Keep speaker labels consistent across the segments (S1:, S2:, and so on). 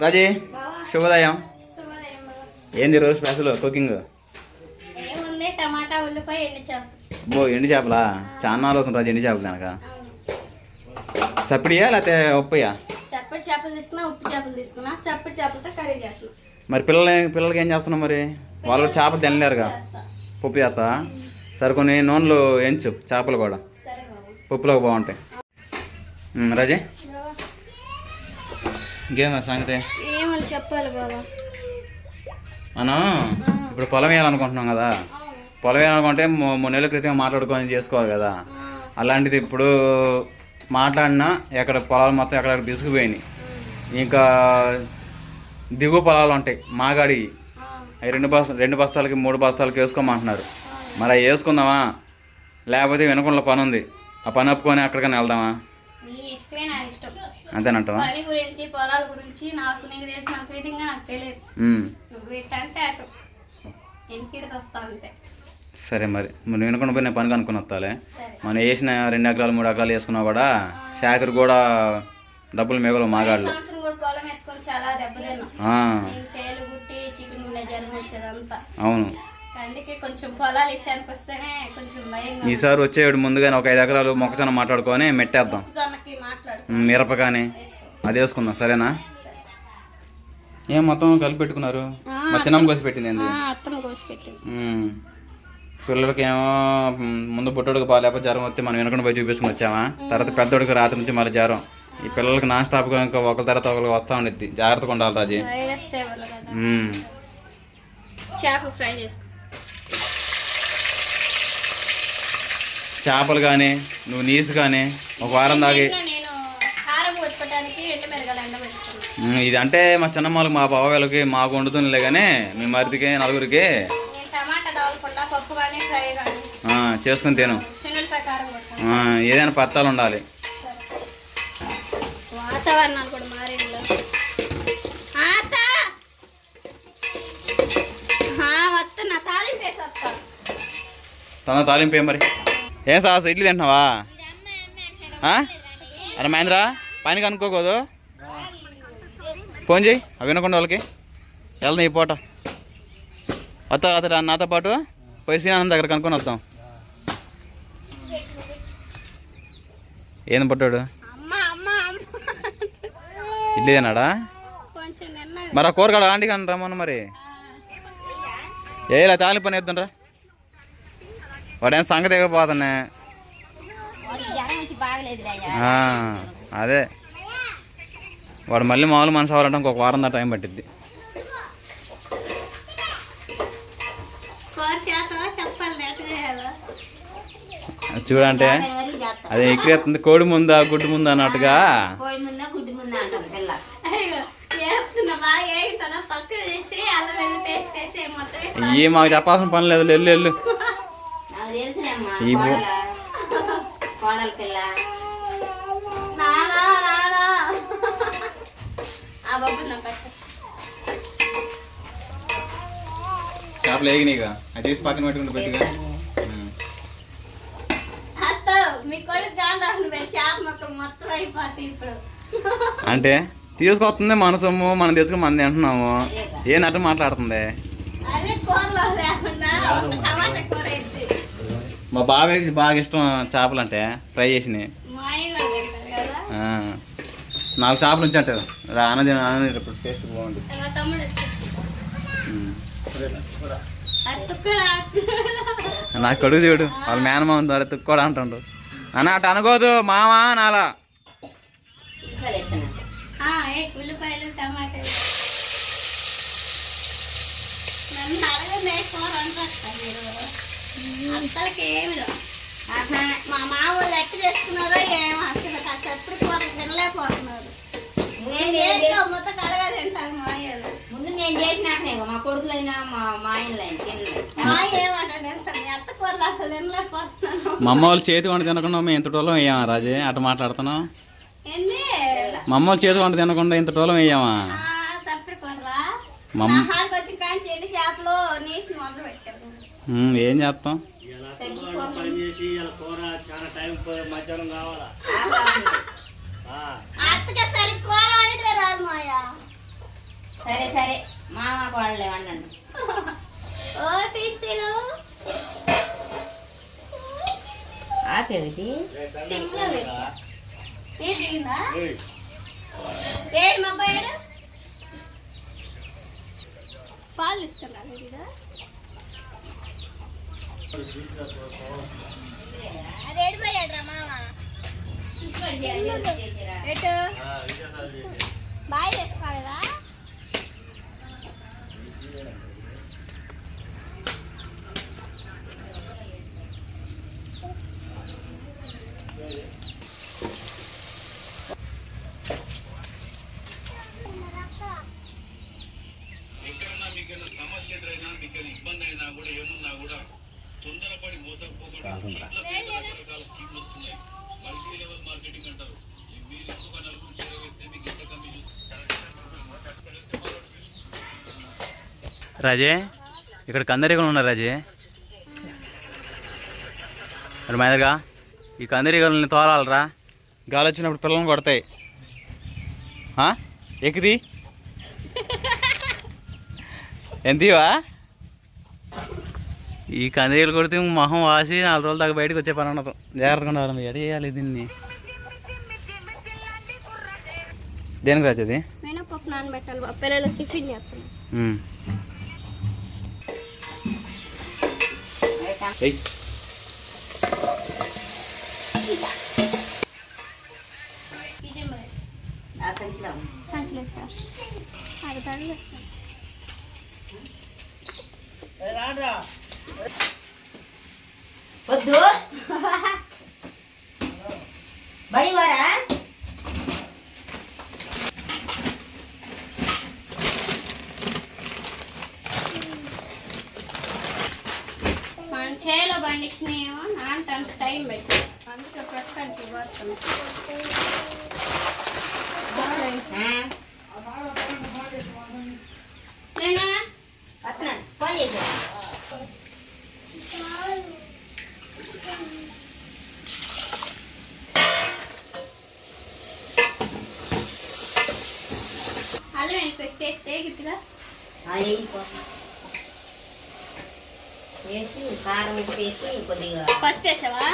S1: రాజీ శుభోదయం. ఏంది రోజు స్పెషల్ కుకింగ్?
S2: టమాటా ఉల్లిపాయ ఎండు చేప.
S1: ఎండు చేపలా? చాలా అవుతుంది రాజు ఎండు చేపలు కనుక. సప్పిడియా లేకపోతే ఉప్పయ్యా?
S2: సప్పటి చేపలు తీసుకున్నా, ఉప్పు చేపలు తీసుకున్నా. సప్పటి చేపలతో కర్రీ చేస్తున్నా.
S1: మరి పిల్లలకి ఏం చేస్తున్నావు? మరి వాళ్ళు చేపలు తినలేరుగా. పప్పు చేస్తా. సరే కొన్ని నూనెలు ఎంచు చేపలు కూడా పప్పులోకి బాగుంటాయి. రాజే ఇంకేం సంగతి?
S2: ఏమని చెప్పాలి బాబా?
S1: మనం ఇప్పుడు పొలం వేయాలనుకుంటున్నాం కదా. పొలం వేయాలనుకుంటే 3 నెలల క్రితం మాట్లాడుకొని చేసుకోవాలి కదా. అలాంటిది ఇప్పుడు మాట్లాడినా ఎక్కడ పొలాలు మొత్తం ఎక్కడ బిసుకుపోయినాయి. ఇంకా దిగువ పొలాలు ఉంటాయి మాగాడి, అవి 2 బస్తాలకి 3 బస్తాలకి వేసుకోమంటున్నారు. మరి అవి వేసుకుందామా లేకపోతే వెనుకొండలో పని ఉంది, ఆ పని ఒప్పుకొని అక్కడికైనా వెళ్దామా? అంతేనంటావా?
S2: పని గురించి పొలాల గురించి నాకు నీకు తెలిసినంత విధంగా నాకు తెలియదు. వీటంటే అటు ఇంటికి వస్తా అంతే.
S1: సరే మరి వెనుకొండ పోయి నేను పని కనుక్కొని వస్తాలే. మనం వేసిన 2 ఎకరాలు 3 ఎకరాలు వేసుకున్నా కూడా శాఖరు కూడా డబ్బులు మిగలు మాగాళ్ళు. అవును. ఈసారి వచ్చేవాడు ముందుగానే ఒక 5 ఎకరాలు మొక్కజొన్న మాట్లాడుకొని మెట్టేద్దాం. మిరప కానీ అది వేసుకుందాం. సరేనా? ఏం మొత్తం కలిపి పెట్టుకున్నారు? మా చిన్నమ్మ కోసి పెట్టింది. పిల్లలకి ఏమో ముందు బుట్టడికి బాగాలేకపోతే జ్వరం వస్తే మనం వెనకుండా పోయి చూపించుకుని వచ్చామా. తర్వాత పెద్దోడికి రాత్రి నుంచి మళ్ళీ జ్వరం. ఈ పిల్లలకి నాన్ స్టాప్గా ఇంకా ఒకరి తర్వాత ఒకరికి వస్తూ ఉండిద్ది. జాగ్రత్తగా ఉండాలి రాజీ. చేపలు కానీ నువ్వు నీసు కానీ ఒక వారం దాగి ఇది అంటే మా చిన్నమ్మలకి మా బాబాయ్లకి మాకు వండుతుందిలే కానీ మీ మరిదికి నలుగురికి చేసుకుని తిను. ఏదైనా పత్తాలు ఉండాలి.
S2: వాతావరణాలు కూడా మారేలో
S1: తన తాలింపు ఏం మరి? ఏం సాస్ ఇడ్లీ తింటున్నావా? అరే మహేంద్ర పని కనుక్కోకూడదు, ఫోన్ చేయి. అవి వినకుండా వాళ్ళకి వెళ్దాం ఈ పూట. వస్తా అతడు నాతో పాటు పోయి శ్రీనాథం దగ్గర కనుక్కొని వస్తాం. ఏంది పట్టాడు? ఇడ్లీ తిన్నాడా? మరి ఆ కూరగాడ ఆంటీ కానీ రమ్మను. మరి ఏలా తాలి పని వేద్దాం రా. వాడేం సంగతి ఎగపోతున్నా. అదే వాడు మళ్ళీ మామూలు మనిషి అవ్వాలంటే ఇంకొక వారం దా టైం పట్టిద్ది. చూడంటే అదే ఎక్కిరేస్తుంది. కోడి ముందా గుడ్డు ముందా అన్నట్టుగా. ఇవి మాకు చెప్పాల్సిన పని లేదు. వెళ్ళు వెళ్ళు. చేపలు ఏగినాయిగా అది తీసి పక్కన పెట్టుకుంటూ పెట్టిగా. అంటే తీసుకొస్తుంది మన సొమ్ము, మనం తెచ్చుకుని మనం తింటున్నాము. ఏ నట్టు మాట్లాడుతుంది? మా బాబాయ్కి బాగా ఇష్టం చేపలు అంటే ఫ్రై చేసినవి. 4 చేపలు ఉంచంట ఆనప్పుడు టేస్ట్ బాగుంటుంది. నాకు కడుగు చూడు, వాళ్ళ మేనమా ఉంది అలా తుక్కోడా అంటుండు. అన్న అటు అనుకోదు మామా నాలా.
S2: మా మా వాళ్ళు ఎట్టు చేసుకున్నారో ఏమో అసలు ఎప్పుడు కూర తినలేకపోతున్నారు. మొత్తం కలగా తింటారు మాయలు. ముందు మేము చేసినాకనే మా కొడుకులైనా మా మాయలైనా మాయ ఏమంటారు తెలుసా, ఎత్త కూరలు అసలు తినలేకపోతున్నాను.
S1: మా అమ్మ వాళ్ళు చేతి వంట తినకుండా మేము ఇంత టోలం వేయమా రాజే? అట్లా మాట్లాడుతున్నావు.
S2: ఏంది
S1: మా అమ్మ వాళ్ళు చేతి వంట తినకుండా ఇంత టోలం వేయమా?
S2: సప్పటి కూరలా వచ్చి కానీ చెండి చేపలు నీసి మొదలు పెట్టారు.
S1: ఏం చేస్తాం?
S2: సరే మామ కోడలు ఏమన్నాడు ఓ పిచ్చిలు ఆపేది సింగ్లో పెట్టా ఏ దిగిందా ఏడు మా అబ్బాయి పాలు ఇస్తున్నా ఇదిగా అది ఏడిపోయాడురా మామ ఎటు బాయ్ చేసుకోలేదా
S3: సమస్య ఎదురైనా మీకు ఇబ్బంది అయినా కూడా ఏమున్నా కూడా తొందరపడి మోసపోకుండా రకరకాల స్కీమ్లు వస్తున్నాయి. మల్టీ లెవెల్ మార్కెటింగ్ అంటారు. మీరు ఎక్కువగా నలుగురు చేరవేస్తే మీకు ఎంత కమిషన్
S1: రాజే ఇక్కడ కందరీగలు ఉన్నాయి రాజే మరి మాదిరిగా ఈ కందరీగలని తోలాలరా గాలి వచ్చినప్పుడు పిల్లల్ని కొడతాయి ఎక్కిది ఎంతవా ఈ కందరీగలు కొడితే మొహం వాసి 4 రోజుల దాకా బయటకు వచ్చే పని ఉండదు. జాగ్రత్తగా ఉండాలి. ఎడ చేయాలి దీన్ని దేనికి రాజది
S2: మినపప్పు నానబెట్టాలి పిల్లలు టిఫిన్ చేస్తాను సంచిలో అది వద్దు బడి వారా మనం చేలో పండించినేమో నానటానికి టైం పెట్టి అందుకే ప్రస్తుతానికి వాడుతున్నాం. ఫోన్ చేశాను అల్లం పేస్ట్ వేస్తే గిట్టుగా వేసి కారం ఉప్పు వేసి కొద్దిగా పసుపు వేసావా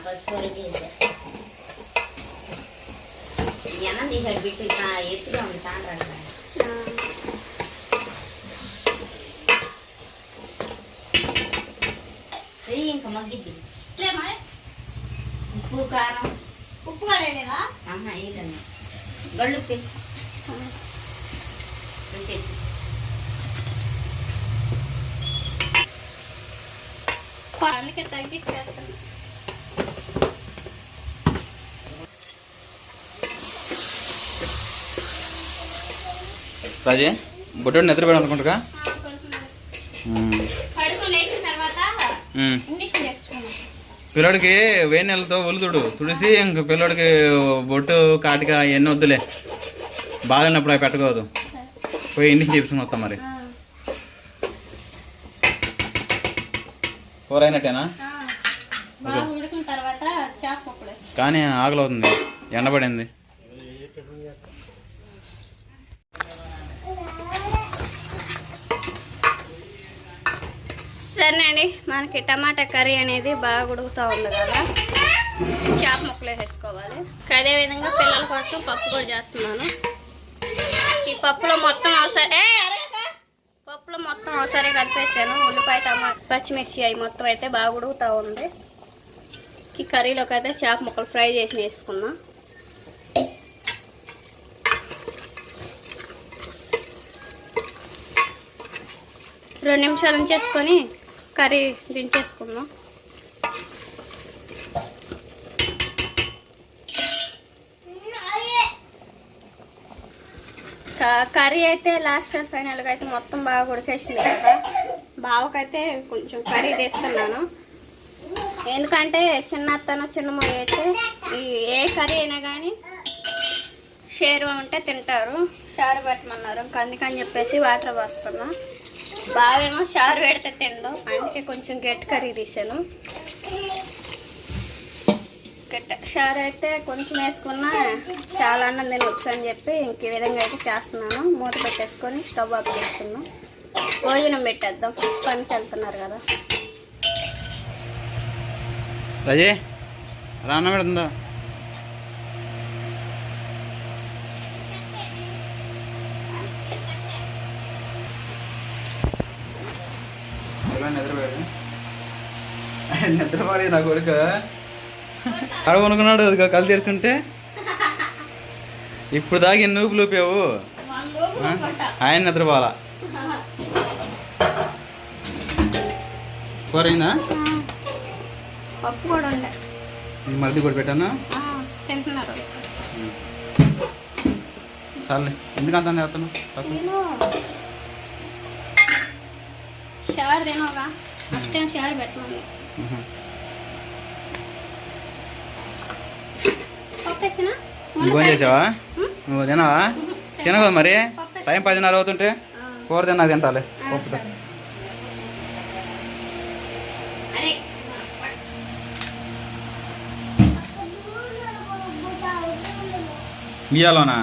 S2: పసుపు వేసా ఈ అన్నం తీసాడు బిట్టు ఎత్తుగా ఉంది సాయంత్రం ఇంకా మగ్గిద్ది ఉప్పు కారం ఉప్పు కూడా వేయలేదా వేయలేదు గళ్ళు అందుకే తగ్గించేస్తాను.
S1: రాజే బొడ్డు నిద్రపోయాడు అనుకుంటా పిల్లడికి వేడి నెలతో ఒలుతుడు తుడిసి ఇంక పిల్లడికి బొట్టు కాటిక ఎన్ని వద్దులే బాగాలేనప్పుడు అవి పెట్టకూడదు. పోయి ఇంటికి చేపించుకుని వస్తాం. మరి కూర అయినట్టేనా కానీ ఆకలి అవుతుంది ఎండబడింది.
S2: సరేనండి మనకి టమాటా కర్రీ అనేది బాగా ఉడుకుతూ ఉంది కదా చేప ముక్కలు వేసుకోవాలి. అదేవిధంగా పిల్లల కోసం పప్పు కూడా చేస్తున్నాను. ఈ పప్పులో మొత్తం అవసరం కలిపేసాను. ఉల్లిపాయ టమాటా పచ్చిమిర్చి అవి మొత్తం అయితే బాగా ఉడుకుతూ ఉంది. ఈ కర్రీలోకి అయితే చేప ముక్కలు ఫ్రై చేసి వేసుకున్నాం. రెండు నిమిషాలు ఉంచేసుకొని కర్రీ దించేసుకుందాం. కర్రీ అయితే లాస్ట్ ఫైనల్గా అయితే మొత్తం బాగా ఉడికేసింది కదా. బావకైతే కొంచెం కర్రీ తీస్తున్నాను. ఎందుకంటే చిన్నమ్మ అయితే ఏ కర్రీ అయినా కానీ షేర్ ఉంటే తింటారు. షారు పెట్టమన్నారు అందుకని చెప్పేసి వాటర్ పోస్తున్నా. బావేమో షారు పెడితే తిండు అందుకే కొంచెం గట్టి కర్రీ తీసాను. ప్యాకెట్ షార్ అయితే కొంచెం వేసుకున్నా చాలా అన్నం తినొచ్చు అని చెప్పి ఇంక ఈ విధంగా అయితే చేస్తున్నాను. మూత పెట్టేసుకొని స్టవ్ ఆఫ్ చేసుకున్నాం. భోజనం పెట్టేద్దాం, పనికి వెళ్తున్నారు కదా.
S1: రజే రాన్న పెడుతుందా? నిద్రపోలే నా కొడుకు అడగ అనుకున్నాడు. అది కళ్ళు తెరుస్తుంటే ఇప్పుడు దాకా ఎన్ని ఊపులు ఊపావు. ఆయన నిద్రపోవాలా. కూర అయిందా?
S2: పప్పు కూడా ఉండే.
S1: మళ్ళీ కూడా పెట్టాను.
S2: తింటున్నారు.
S1: చాలే ఎందుకు అంత చేస్తాను.
S2: షవర్ తినవుగా, మొత్తం షవర్ పెట్టమని. పప్పేసినా
S1: ఫోన్ చేసావా? నువ్వు తినావా? తినకూడదు మరి. టైం 10:30 అవుతుంటే కూర తిన్నా తింటాలే. పప్పుతో బియ్యాలోనా?